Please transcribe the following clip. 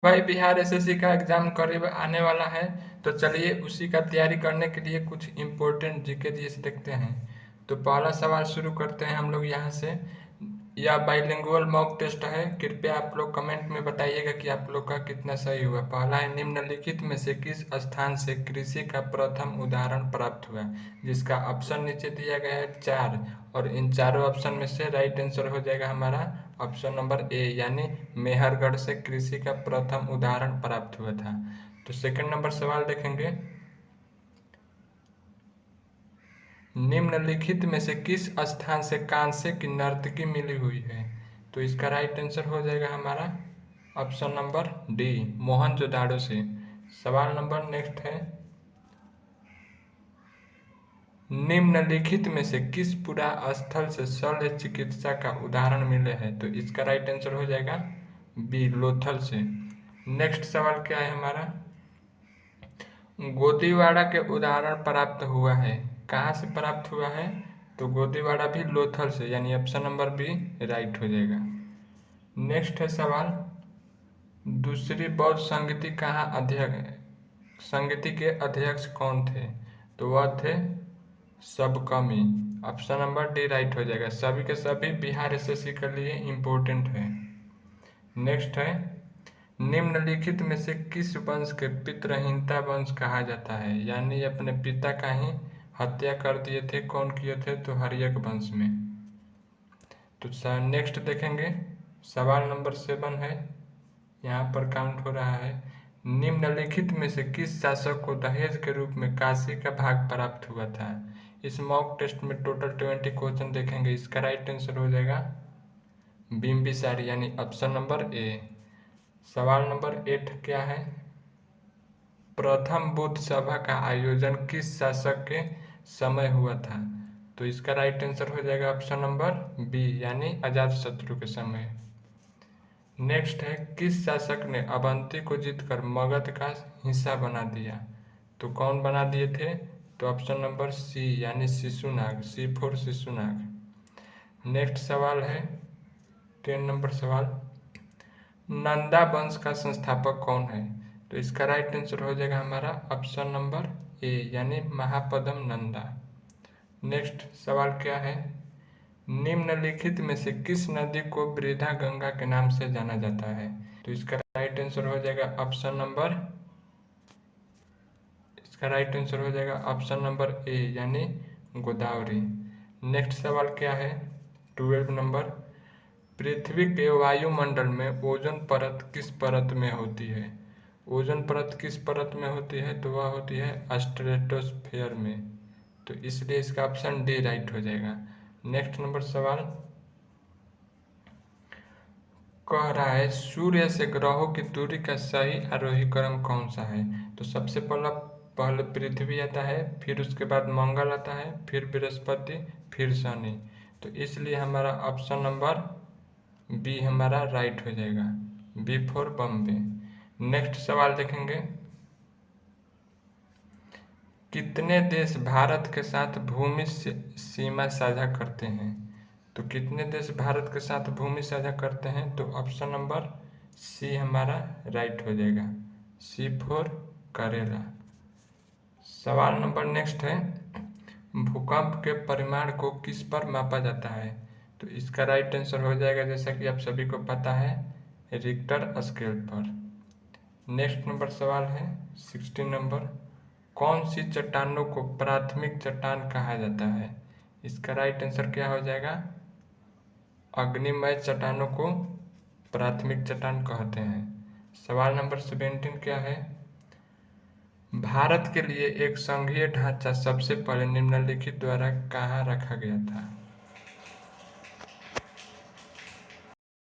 भाई बिहार एसएससी का एग्जाम करीब आने वाला है। तो चलिए उसी का तैयारी करने के लिए कुछ इम्पोर्टेंट जीके जीएस देखते हैं। तो पहला सवाल शुरू करते हैं हम लोग यहाँ से। यह बाइलिंगुअल मॉक टेस्ट है। कृपया आप लोग कमेंट में बताइएगा कि आप लोग का कितना सही हुआ। पहला है, निम्नलिखित में से किस स्थान से कृषि का प्रथम उदाहरण प्राप्त हुआ। जिसका ऑप्शन नीचे दिया गया है 4, और इन चारों ऑप्शन में से राइट आंसर हो जाएगा हमारा ऑप्शन नंबर ए, यानी मेहरगढ़ से कृषि का प्रथम उदाहरण प्राप्त हुआ था। तो सेकंड नंबर सवाल देखेंगे, निम्नलिखित में से किस स्थान से कांसे की नर्तकी मिली हुई है। तो इसका राइट आंसर हो जाएगा हमारा ऑप्शन नंबर डी, मोहनजोदाड़ो से। सवाल नंबर नेक्स्ट है, निम्नलिखित में से किस पुरास्थल से शल्य चिकित्सा का उदाहरण मिले हैं। तो इसका राइट आंसर हो जाएगा बी, लोथल से। नेक्स्ट सवाल क्या है हमारा, गोदीवाड़ा के उदाहरण प्राप्त हुआ है, कहाँ से प्राप्त हुआ है। तो गोदीवाड़ा भी लोथल से, यानी ऑप्शन नंबर बी राइट हो जाएगा। नेक्स्ट है सवाल, दूसरी बौद्ध संगति कहाँ अध्यक्ष, संगति के अध्यक्ष कौन थे। तो वह थे सबकमी, ऑप्शन नंबर डी राइट हो जाएगा। सभी के सभी बिहार एसएससी के लिए इम्पोर्टेंट है। नेक्स्ट है, निम्नलिखित में से किस वंश के पितृहीनता वंश कहा जाता है, यानी अपने पिता का ही हत्या कर दिए थे। कौन किए थे, तो हर्यक वंश में। तो नेक्स्ट देखेंगे, सवाल नंबर 7 है, यहाँ पर काउंट हो रहा है, निम्नलिखित में से किस शासक को दहेज के रूप में काशी का भाग प्राप्त हुआ था। इस मॉक टेस्ट में टोटल 20 क्वेश्चन देखेंगे। इसका राइट आंसर हो जाएगा बिम्बिसार, यानी ऑप्शन नंबर ए। सवाल नंबर 8 क्या है, प्रथम बुद्ध सभा का आयोजन किस शासक के समय हुआ था। तो इसका राइट आंसर हो जाएगा ऑप्शन नंबर बी, यानी अजातशत्रु के समय। नेक्स्ट है, किस शासक ने अवंती को जीतकर मगध का हिस्सा बना दिया। तो कौन बना दिए थे, तो ऑप्शन नंबर सी, यानी शिशुनाग, सी फॉर शिशुनाग। नेक्स्ट सवाल है 10 नंबर सवाल, नंदा वंश का संस्थापक कौन है। तो इसका राइट आंसर हो जाएगा हमारा ऑप्शन नंबर ए, यानी महापद्म नंदा। नेक्स्ट सवाल क्या है, निम्नलिखित में से किस नदी को वृद्धा गंगा के नाम से जाना जाता है। तो इसका राइट आंसर हो जाएगा ऑप्शन नंबर, इसका राइट आंसर हो जाएगा ऑप्शन नंबर ए, यानी गोदावरी। नेक्स्ट सवाल क्या है 12 नंबर, पृथ्वी के वायुमंडल में ओजोन परत किस परत में होती है। ओजोन परत किस परत में होती है, तो वह होती है स्ट्रेटोस्फेयर में। तो इसलिए इसका ऑप्शन डी राइट हो जाएगा। नेक्स्ट नंबर सवाल कह रहा है, सूर्य से ग्रहों की दूरी का सही आरोही क्रम कौन सा है। तो सबसे पहले पृथ्वी आता है, फिर उसके बाद मंगल आता है, फिर बृहस्पति, फिर शनि। तो इसलिए हमारा ऑप्शन नंबर बी हमारा राइट हो जाएगा, बी फॉर बॉम्बे। नेक्स्ट सवाल देखेंगे, कितने देश भारत के साथ भूमि सीमा साझा करते हैं। तो कितने देश भारत के साथ भूमि साझा करते हैं, तो ऑप्शन नंबर सी हमारा राइट हो जाएगा, सी फॉर करेला। सवाल नंबर नेक्स्ट है, भूकंप के परिमाण को किस पर मापा जाता है। तो इसका राइट आंसर हो जाएगा, जैसा कि आप सभी को पता है, रिक्टर स्केल पर। नेक्स्ट नंबर सवाल है 16 नंबर, कौन सी चट्टानों को प्राथमिक चट्टान कहा जाता है। इसका राइट आंसर क्या हो जाएगा, अग्निमय चट्टानों को प्राथमिक चट्टान कहते हैं। सवाल नंबर 17 क्या है, भारत के लिए एक संघीय ढांचा सबसे पहले निम्नलिखित द्वारा कहाँ रखा गया था।